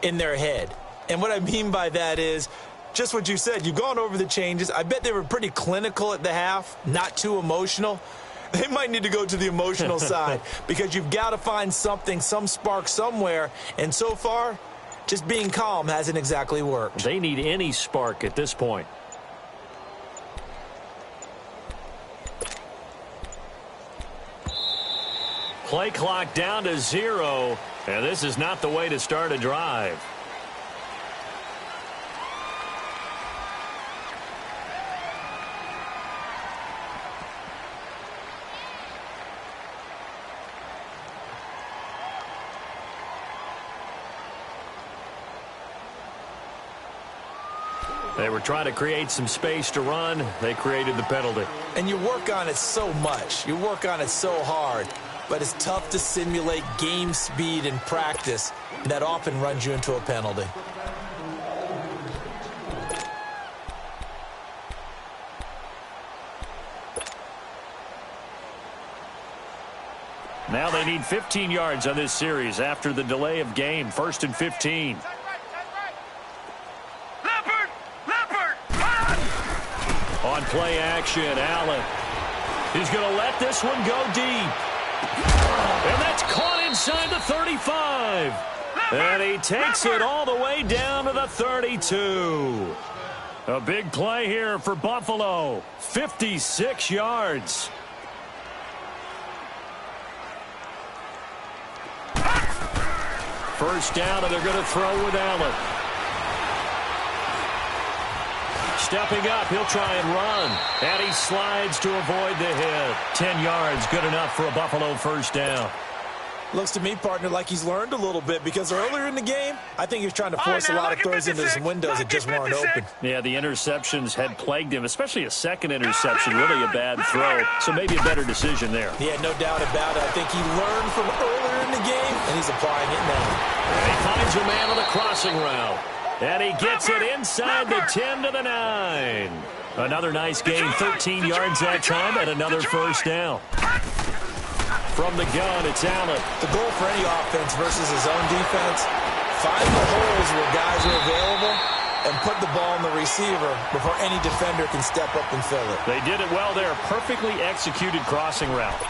in their head. And what I mean by that is just what you said. You've gone over the changes. I bet they were pretty clinical at the half, not too emotional. They might need to go to the emotional side because you've got to find something, some spark somewhere. And so far, just being calm hasn't exactly worked. They need any spark at this point. Play clock down to 0, and this is not the way to start a drive. They were trying to create some space to run. They created the penalty. And you work on it so much. You work on it so hard. But it's tough to simulate game speed in practice. And that often runs you into a penalty. Now they need 15 yards on this series after the delay of game. 1st and 15. On play action, Allen. He's going to let this one go deep. And that's caught inside the 35. And he takes it all the way down to the 32. A big play here for Buffalo. 56 yards. First down, and they're going to throw with Allen. Stepping up, he'll try and run. And he slides to avoid the hit. 10 yards, good enough for a Buffalo first down. Looks to me, partner, like he's learned a little bit because earlier in the game, I think he was trying to force a lot of throws into some windows that just weren't open. Yeah, the interceptions had plagued him, especially a second interception, really a bad throw. So maybe a better decision there. Yeah, no doubt about it. I think he learned from earlier in the game, and he's applying it now. And he finds a man on the crossing route. And he gets it inside the 10 to the 9. Another nice gain, 13 yards that time, and another first down. From the gun, it's Allen. The goal for any offense versus his own defense, find the holes where guys are available and put the ball in the receiver before any defender can step up and fill it. They did it well there. Perfectly executed crossing route.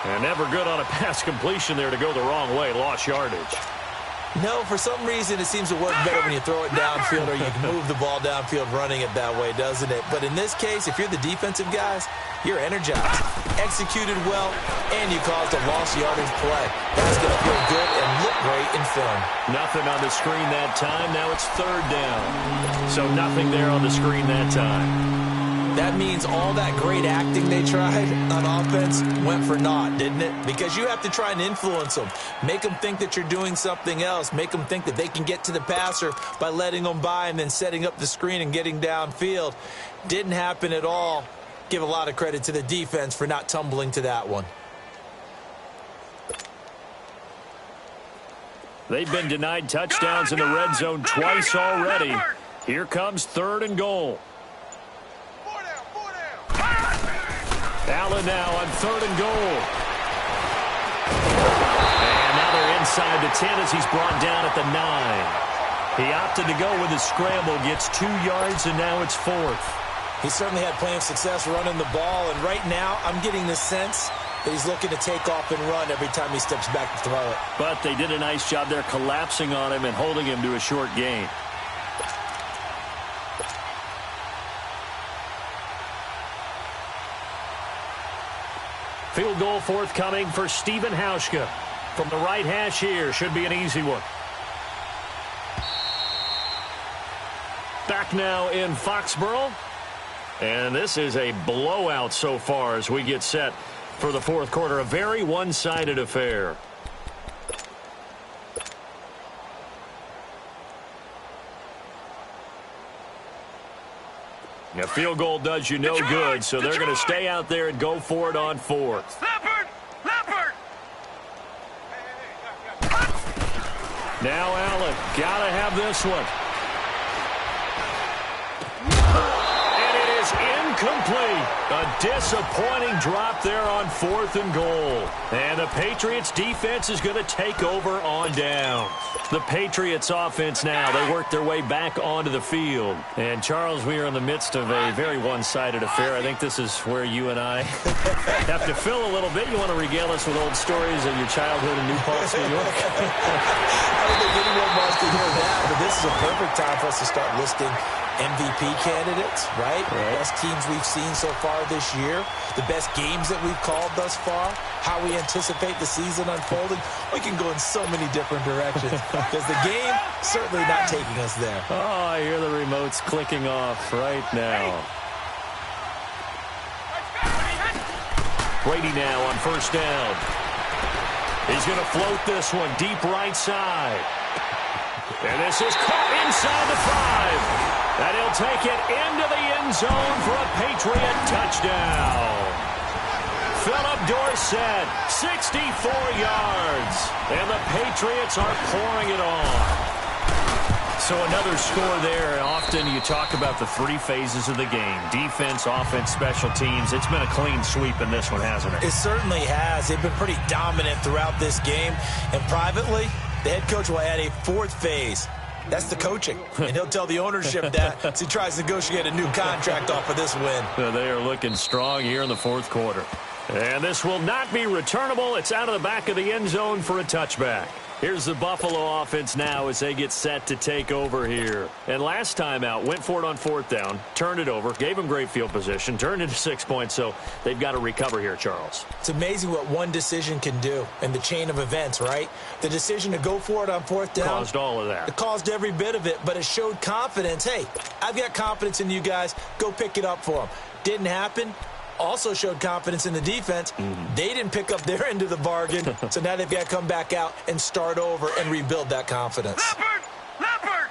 And never good on a pass completion there to go the wrong way. Lost yardage. No, for some reason it seems to work better when you throw it downfield or you can move the ball downfield running it that way, doesn't it? But in this case, if you're the defensive guys, you're energized, executed well, and you caused a lost yardage play. That's going to feel good and look great in film. Nothing on the screen that time. Now it's third down. So nothing there on the screen that time. That means all that great acting they tried on offense went for naught, didn't it? Because you have to try and influence them. Make them think that you're doing something else. Make them think that they can get to the passer by letting them by and then setting up the screen and getting downfield. Didn't happen at all. Give a lot of credit to the defense for not tumbling to that one. They've been denied touchdowns in the red zone twice already. Here comes 3rd and goal. Allen now on 3rd and goal. And now they're inside the 10 as he's brought down at the 9. He opted to go with his scramble, gets 2 yards, and now it's 4th. He certainly had plenty of success running the ball, and right now I'm getting the sense that he's looking to take off and run every time he steps back to throw it. But they did a nice job there collapsing on him and holding him to a short gain. Field goal forthcoming for Steven Hauschka. From the right hash here, should be an easy one. Back now in Foxborough. And this is a blowout so far as we get set for the 4th quarter. A very one-sided affair. A field goal does you no good, so they're going to stay out there and go for it on 4th. Leopard! Now Allen, gotta have this one. And it is incomplete. A disappointing drop there on 4th and goal. And the Patriots defense is going to take over on down. The Patriots offense now, they work their way back onto the field. And Charles, we are in the midst of a very one-sided affair. I think this is where you and I have to fill a little bit. You want to regale us with old stories of your childhood in New Paltz, New York? I don't think anyone wants to hear that, but this is a perfect time for us to start listing MVP candidates, right? Best teams we've seen so far this year, the best games that we've called thus far, how we anticipate the season unfolding. We can go in so many different directions because the game certainly not taking us there. Oh, I hear the remotes clicking off right now. Brady now on 1st down. He's going to float this one deep right side. And this is caught inside the 5. And he'll take it into the end zone for a Patriot touchdown. Philip Dorsett, 64 yards. And the Patriots are pouring it on. So another score there. Often you talk about the 3 phases of the game. Defense, offense, special teams. It's been a clean sweep in this one, hasn't it? It certainly has. They've been pretty dominant throughout this game. And privately, the head coach will add a 4th phase. That's the coaching. And he'll tell the ownership that as he tries to negotiate a new contract off of this win. They are looking strong here in the 4th quarter. And this will not be returnable. It's out of the back of the end zone for a touchback. Here's the Buffalo offense now as they get set to take over here. And last time out, went for it on 4th down, turned it over, gave them great field position, turned into 6 points, so they've got to recover here, Charles. It's amazing what one decision can do in the chain of events, right? The decision to go for it on 4th down. Caused all of that. It caused every bit of it, but it showed confidence. Hey, I've got confidence in you guys. Go pick it up for them. Didn't happen. Also showed confidence in the defense. They didn't pick up their end of the bargain, so now they've got to come back out and start over and rebuild that confidence. Leopard!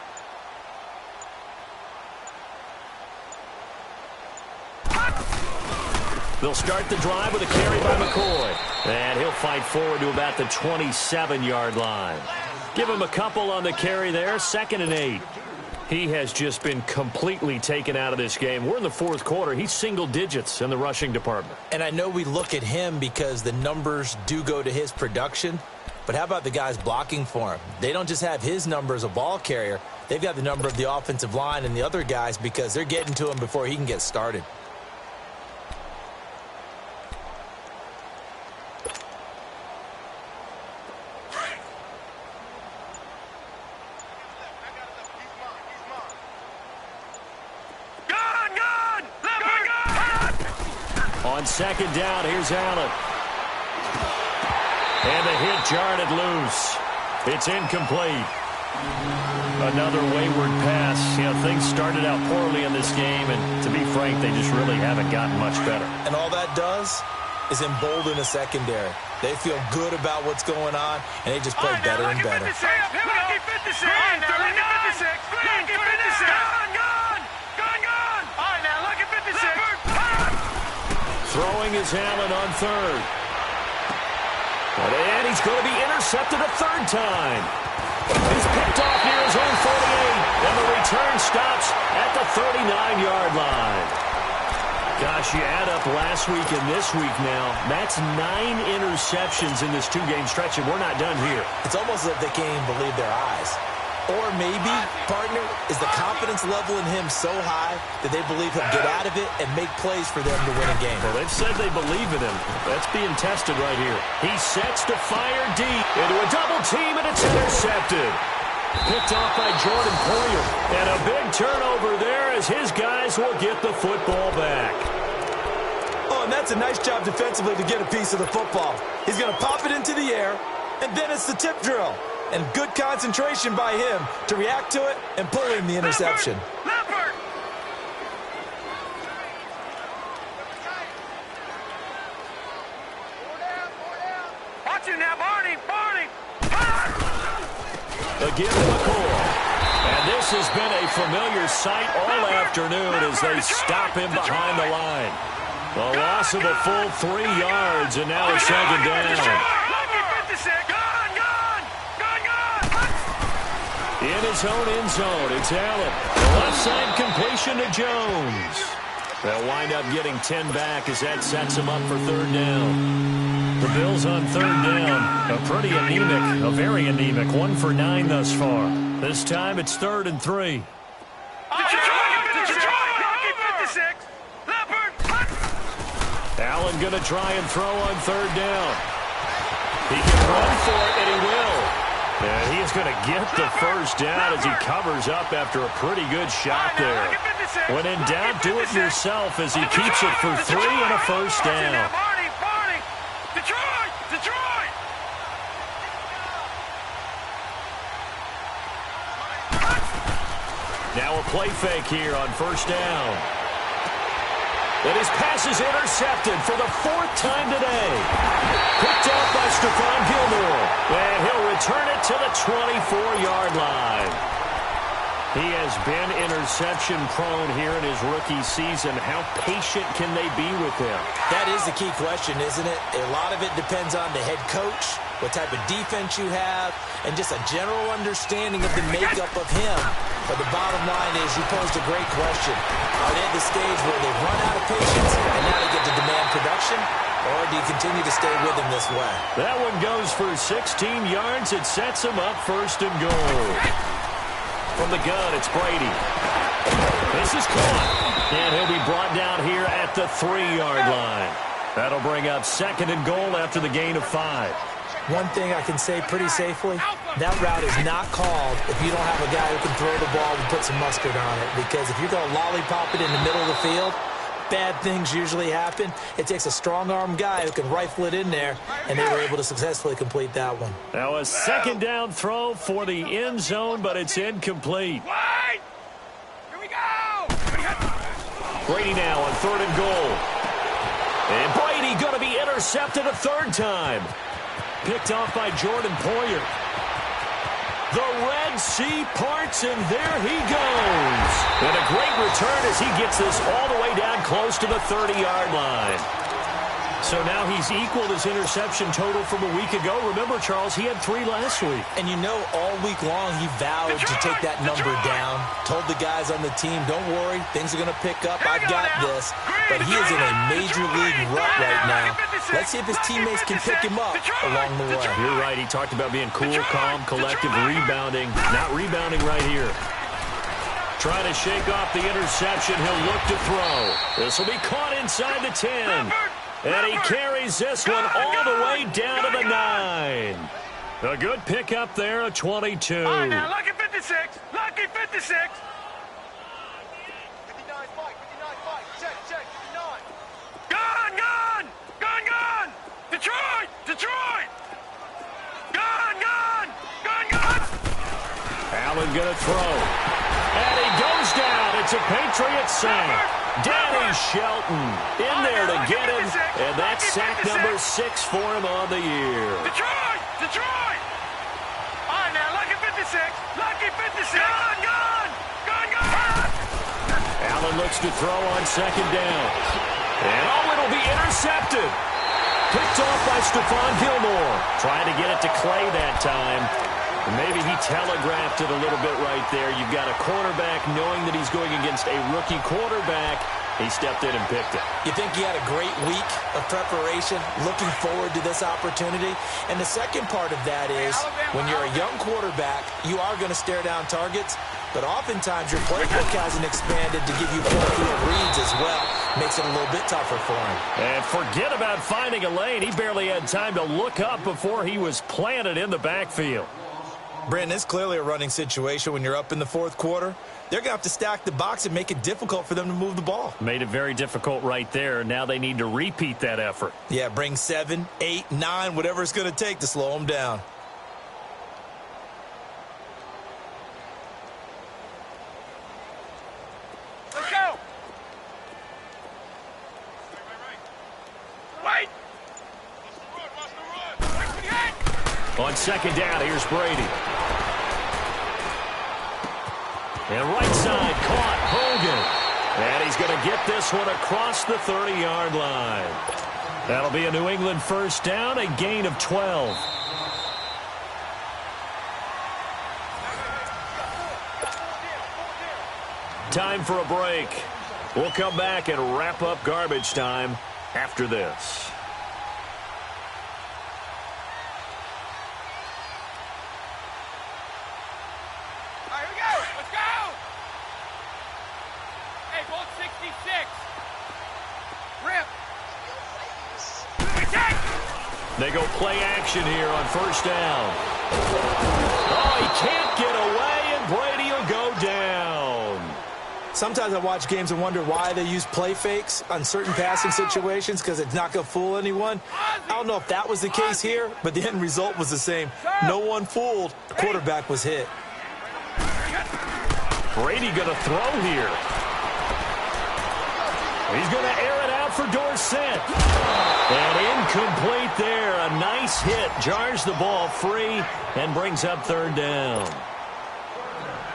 They'll start the drive with a carry by McCoy. And he'll fight forward to about the 27-yard line. Give him a couple on the carry there, 2nd and 8. He has just been completely taken out of this game. We're in the fourth quarter. He's single digits in the rushing department. And I know we look at him because the numbers do go to his production, but how about the guys blocking for him? They don't just have his number as a ball carrier. They've got the number of the offensive line and the other guys because they're getting to him before he can get started. On second down, here's Allen. And the hit jarred it loose. It's incomplete. Another wayward pass. You know, things started out poorly in this game, and to be frank, they just really haven't gotten much better. And all that does is embolden the secondary. They feel good about what's going on, and they just play better and better. Lucky 56. All right, now, lucky 56. Lucky 56. Gone. All right, now, lucky 56. Throwing is Allen on third. And he's going to be intercepted a third time. He's picked off near his own 48, and the return stops at the 39-yard line. Gosh, you add up last week and this week now, that's 9 interceptions in this two-game stretch, and we're not done here. It's almost as if they can't even believe their eyes. Or maybe, partner, is the confidence level in him so high that they believe he'll get out of it and make plays for them to win a game. Well, they've said they believe in him. That's being tested right here. He sets to fire deep into a double team, and it's intercepted. Picked off by Jordan Poyer. And a big turnover there as his guys will get the football back. Oh, and that's a nice job defensively to get a piece of the football. He's going to pop it into the air, and then it's the tip drill. And good concentration by him to react to it and pull in the interception. Leopard. Watch him now, Barney. Again to McCoy. And this has been a familiar sight all afternoon as they stop him behind the line. A loss of a full 3 yards, and now it's second down. In his own end zone, it's Allen. The left side completion to Jones. They'll wind up getting 10 back as that sets him up for third down. The Bills on third down. A pretty anemic, a very anemic. 1 for 9 thus far. This time it's 3rd and 3. Allen going to try and throw on third down. He can run for it, and he will. And he is going to get the first down as he covers up after a pretty good shot there. When in doubt, do it yourself as he keeps it for 3 and a first down. Detroit! Now a play fake here on first down. And his pass is intercepted for the 4th time today. Picked out by Stephon Gilmore. And he'll return it to the 24-yard line. He has been interception-prone here in his rookie season. How patient can they be with him? That is the key question, isn't it? A lot of it depends on the head coach, what type of defense you have, and just a general understanding of the makeup of him. But the bottom line is you posed a great question. Are they at the stage where they've run out of patience and now they get to demand production? Or do you continue to stay with him this way? That one goes for 16 yards. It sets him up 1st and goal. From the gun, it's Brady. This is caught. And he'll be brought down here at the 3-yard line. That'll bring up 2nd and goal after the gain of 5. One thing I can say pretty safely, that route is not called if you don't have a guy who can throw the ball and put some mustard on it. Because if you're going to lollipop it in the middle of the field, bad things usually happen. It takes a strong-arm guy who can rifle it in there, and they were able to successfully complete that one. Now a 2nd down throw for the end zone, but it's incomplete. Wait! Here we go! Brady now on 3rd and goal. And Brady going to be intercepted a 3rd time. Picked off by Jordan Poyer. The Red Sea parts, and there he goes. And a great return as he gets this all the way down close to the 30-yard line. So now he's equaled his interception total from a week ago. Remember, Charles, he had 3 last week. And you know, all week long he vowed to take that number down. Told the guys on the team, don't worry, things are going to pick up. I've got this. But he is in a major league rut right now. Let's see if his teammates can pick him up along the way. You're right. He talked about being cool, calm, collective, rebounding. Not rebounding right here. Trying to shake off the interception. He'll look to throw. This will be caught inside the 10. And he carries this one all the way down to the 9. A good pickup there, a 22. All right, now, lucky 56. Lucky 56. 59 fight, 59 fight. Check, 59. Gone. Detroit. Gone. Allen gonna throw. And he goes down. It's a Patriot sack. Danny Shelton in there to get him. And that's sack number 6 for him on the year. Detroit. All right, now, lucky 56. Lucky 56. Gone. Allen looks to throw on second down. And it'll be intercepted. Picked off by Stephon Gilmore. Trying to get it to Clay that time. Maybe he telegraphed it a little bit right there. You've got a quarterback knowing that he's going against a rookie quarterback. He stepped in and picked it. You think he had a great week of preparation, looking forward to this opportunity? And the second part of that is, when you're a young quarterback, you are going to stare down targets, but oftentimes your playbook hasn't expanded to give you full field reads as well. Makes it a little bit tougher for him. And forget about finding a lane. He barely had time to look up before he was planted in the backfield. Brandon, it's clearly a running situation when you're up in the fourth quarter. They're going to have to stack the box and make it difficult for them to move the ball. Made it very difficult right there. Now they need to repeat that effort. Yeah, bring 7, 8, 9, whatever it's going to take to slow them down. Let's go. Wait. On second down, here's Brady. And right side, caught Hogan. And he's going to get this one across the 30-yard line. That'll be a New England first down, a gain of 12. Time for a break. We'll come back and wrap up garbage time after this. They go play action here on first down. Oh, he can't get away, and Brady will go down. Sometimes I watch games and wonder why they use play fakes on certain passing situations, because it's not going to fool anyone. I don't know if that was the case here, but the end result was the same. No one fooled. The quarterback was hit. Brady going to throw here. He's going to air it out for Dorsett. And incomplete there. A nice hit. Jars the ball free and brings up third down.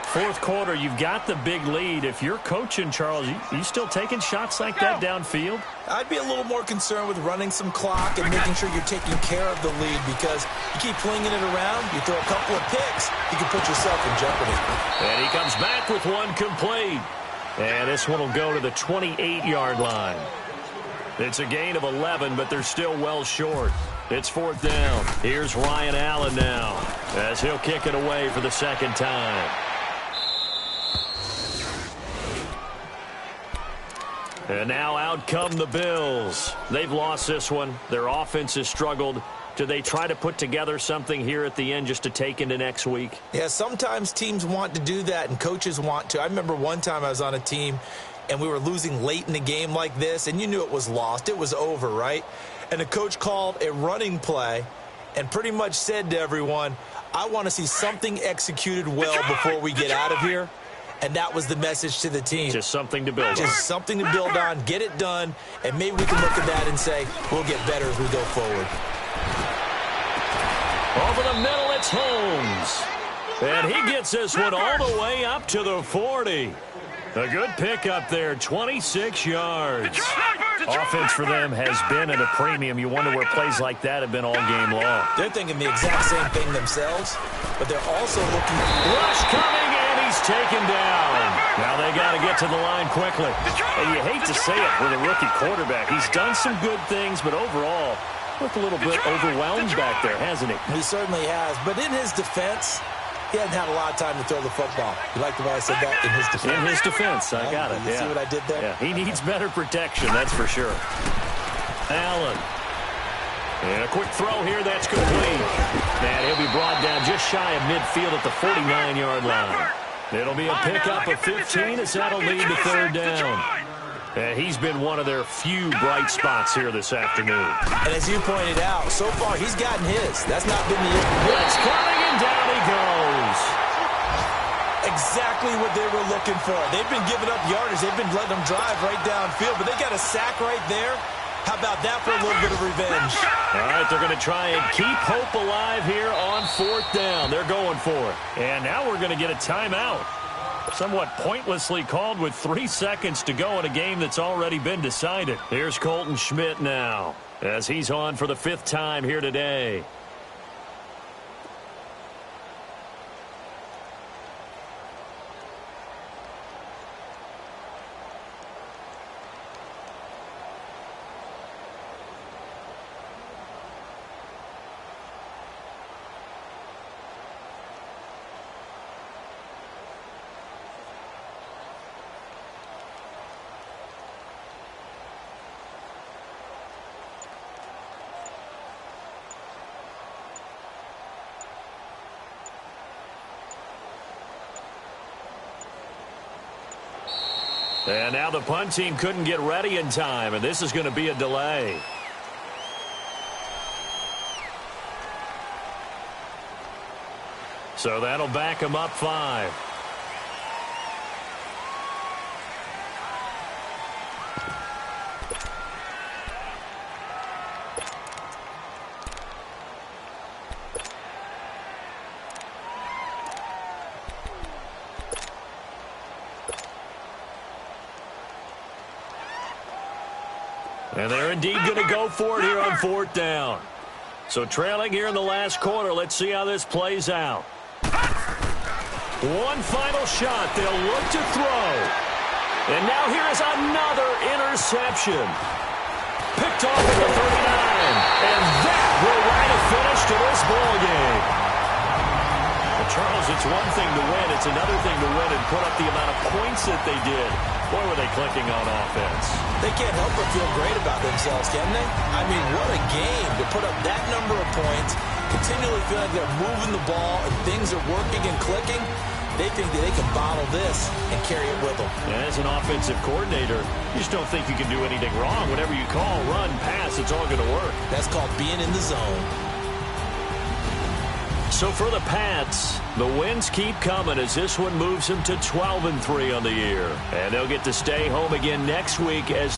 Fourth quarter, you've got the big lead. If you're coaching, Charles, you still taking shots like that downfield? I'd be a little more concerned with running some clock and making sure you're taking care of the lead, because you keep flinging it around, you throw a couple of picks, you can put yourself in jeopardy. And he comes back with one complete. And this one will go to the 28-yard line. It's a gain of 11, but they're still well short. It's fourth down. Here's Ryan Allen now, as he'll kick it away for the second time. And now out come the Bills. They've lost this one. Their offense has struggled. Do they try to put together something here at the end just to take into next week? Yeah, sometimes teams want to do that and coaches want to. I remember one time I was on a team and we were losing late in the game like this, and you knew it was lost. It was over, right? And the coach called a running play and pretty much said to everyone, I want to see something executed well before we get out of here. And that was the message to the team. Just something to build on. Just something to build on, get it done, and maybe we can look at that and say, we'll get better as we go forward. Over the middle, it's Holmes. And he gets this one all the way up to the 40. A good pickup there, 26 yards. Detroit! Offense for them has been at a premium. You wonder where plays like that have been all game long. They're thinking the exact same thing themselves, but they're also looking. Rush coming, and he's taken down. Now they got to get to the line quickly. And you hate to say it with a rookie quarterback. He's done some good things, but overall, looked a little bit overwhelmed back there, hasn't he? He certainly has, but in his defense, he hasn't had a lot of time to throw the football. You like the way I said that? In his defense. In his defense, I got it. You see what I did there? Yeah, he needs better protection, that's for sure. Allen. And a quick throw here, that's complete. And he'll be brought down just shy of midfield at the 49-yard line. It'll be a pickup of 15 as that'll lead to third down. And he's been one of their few bright spots here this afternoon. And as you pointed out, so far he's gotten his. That's not been the issue. It's coming, and down he goes. Exactly what they were looking for. They've been giving up yardage. They've been letting them drive right downfield, but they got a sack right there. How about that for a little bit of revenge? All right, they're going to try and keep hope alive here on fourth down. They're going for it. And now we're going to get a timeout. Somewhat pointlessly called with 3 seconds to go in a game that's already been decided. Here's Colton Schmidt now as he's on for the 5th time here today. And now the punt team couldn't get ready in time, and this is going to be a delay. So that'll back them up 5. And they're indeed going to go for it here on 4th down. So trailing here in the last quarter. Let's see how this plays out. One final shot. They'll look to throw. And now here is another interception. Picked off at the 39. And that will write a finish to this ball game. Well, Charles, it's one thing to win. It's another thing to win and put up the amount of points that they did. Boy, were they clicking on offense. They can't help but feel great about themselves, can they? I mean, what a game to put up that number of points, continually feel like they're moving the ball and things are working and clicking. They think that they can bottle this and carry it with them. As an offensive coordinator, you just don't think you can do anything wrong. Whatever you call, run, pass, it's all going to work. That's called being in the zone. So for the Pats, the wins keep coming as this one moves them to 12-3 on the year. And they'll get to stay home again next week as